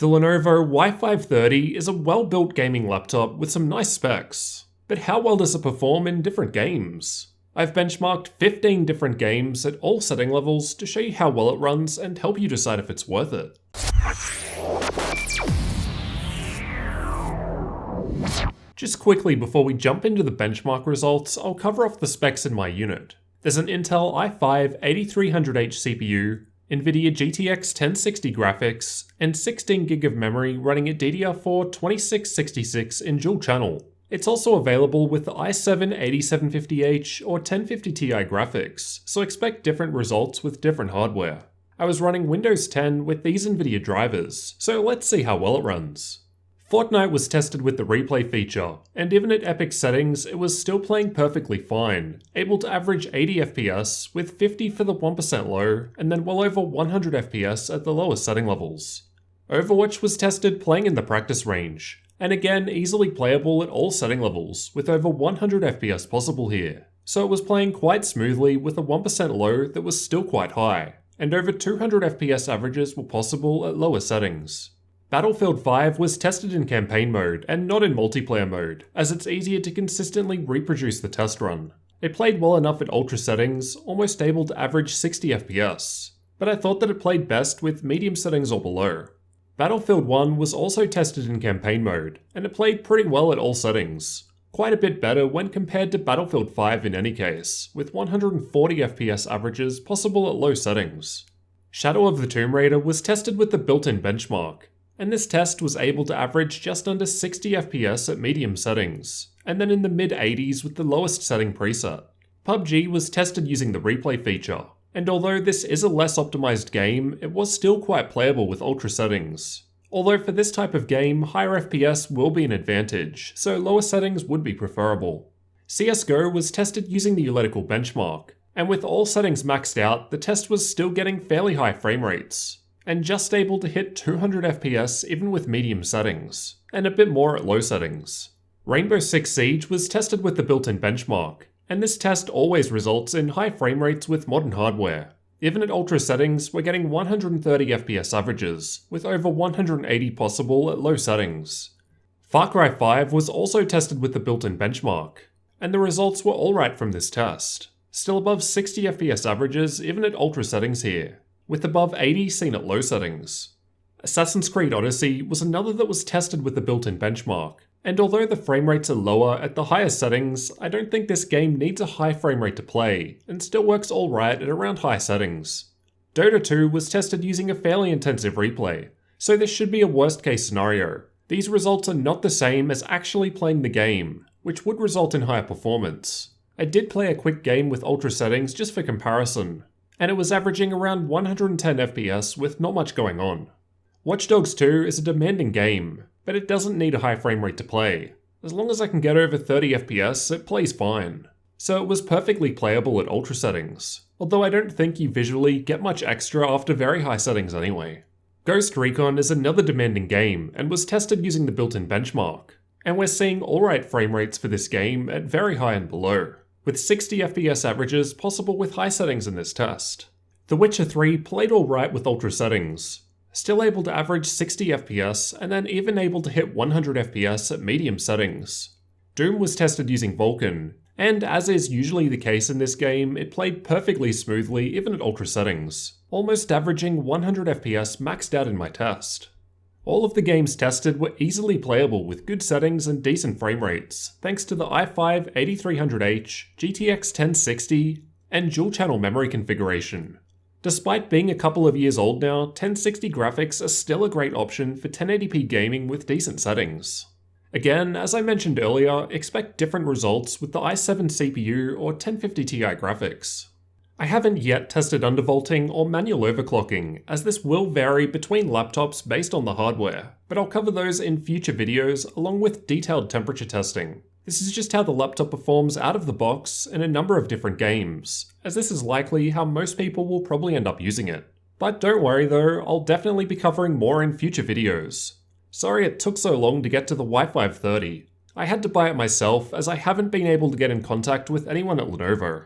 The Lenovo Y530 is a well-built gaming laptop with some nice specs, but how well does it perform in different games? I've benchmarked 15 different games at all setting levels to show you how well it runs and help you decide if it's worth it. Just quickly before we jump into the benchmark results, I'll cover off the specs in my unit. There's an Intel i5-8300H CPU, NVIDIA GTX 1060 graphics, and 16GB of memory running at DDR4 2666 in dual channel. It's also available with the i7-8750H or 1050 Ti graphics, so expect different results with different hardware. I was running Windows 10 with these NVIDIA drivers, so let's see how well it runs. Fortnite was tested with the replay feature, and even at epic settings, it was still playing perfectly fine, able to average 80 FPS with 50 for the 1% low, and then well over 100 FPS at the lowest setting levels. Overwatch was tested playing in the practice range, and again easily playable at all setting levels, with over 100 FPS possible here. So it was playing quite smoothly with a 1% low that was still quite high, and over 200 FPS averages were possible at lower settings. Battlefield 5 was tested in campaign mode and not in multiplayer mode, as it's easier to consistently reproduce the test run. It played well enough at ultra settings, almost able to average 60 FPS, but I thought that it played best with medium settings or below. Battlefield 1 was also tested in campaign mode, and it played pretty well at all settings. Quite a bit better when compared to Battlefield 5 in any case, with 140 FPS averages possible at low settings. Shadow of the Tomb Raider was tested with the built-in benchmark, and this test was able to average just under 60 FPS at medium settings, and then in the mid-80s with the lowest setting preset. PUBG was tested using the replay feature, and although this is a less optimized game, it was still quite playable with ultra settings. Although for this type of game, higher FPS will be an advantage, so lower settings would be preferable. CSGO was tested using the Euletical benchmark, and with all settings maxed out, the test was still getting fairly high frame rates, and just able to hit 200 FPS even with medium settings, and a bit more at low settings. Rainbow Six Siege was tested with the built-in benchmark, and this test always results in high frame rates with modern hardware. Even at ultra settings, we're getting 130 FPS averages, with over 180 possible at low settings. Far Cry 5 was also tested with the built-in benchmark, and the results were alright from this test. Still above 60 FPS averages even at ultra settings here, with above 80 seen at low settings. Assassin's Creed Odyssey was another that was tested with the built-in benchmark, and although the frame rates are lower at the higher settings, I don't think this game needs a high frame rate to play, and still works alright at around high settings. Dota 2 was tested using a fairly intensive replay, so this should be a worst case scenario. These results are not the same as actually playing the game, which would result in higher performance. I did play a quick game with ultra settings just for comparison, and it was averaging around 110 FPS with not much going on. Watch Dogs 2 is a demanding game, but it doesn't need a high frame rate to play. As long as I can get over 30 FPS, it plays fine. So it was perfectly playable at ultra settings, although I don't think you visually get much extra after very high settings anyway. Ghost Recon is another demanding game and was tested using the built-in benchmark, and we're seeing alright frame rates for this game at very high and below, with 60 FPS averages possible with high settings in this test. The Witcher 3 played alright with ultra settings, still able to average 60 FPS and then even able to hit 100 FPS at medium settings. Doom was tested using Vulkan, and as is usually the case in this game, it played perfectly smoothly even at ultra settings, almost averaging 100 FPS maxed out in my test. All of the games tested were easily playable with good settings and decent frame rates, thanks to the i5-8300H, GTX 1060, and dual-channel memory configuration. Despite being a couple of years old now, 1060 graphics are still a great option for 1080p gaming with decent settings. Again, as I mentioned earlier, expect different results with the i7 CPU or 1050 Ti graphics. I haven't yet tested undervolting or manual overclocking, as this will vary between laptops based on the hardware, but I'll cover those in future videos along with detailed temperature testing. This is just how the laptop performs out of the box in a number of different games, as this is likely how most people will probably end up using it. But don't worry though, I'll definitely be covering more in future videos. Sorry it took so long to get to the Y530. I had to buy it myself as I haven't been able to get in contact with anyone at Lenovo.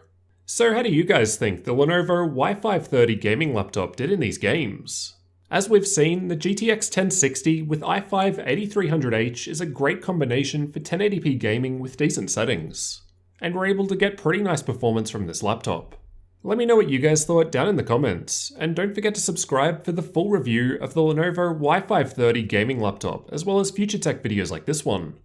So how do you guys think the Lenovo Y530 gaming laptop did in these games? As we've seen, the GTX 1060 with i5-8300H is a great combination for 1080p gaming with decent settings, and we're able to get pretty nice performance from this laptop. Let me know what you guys thought down in the comments, and don't forget to subscribe for the full review of the Lenovo Y530 gaming laptop, as well as future tech videos like this one.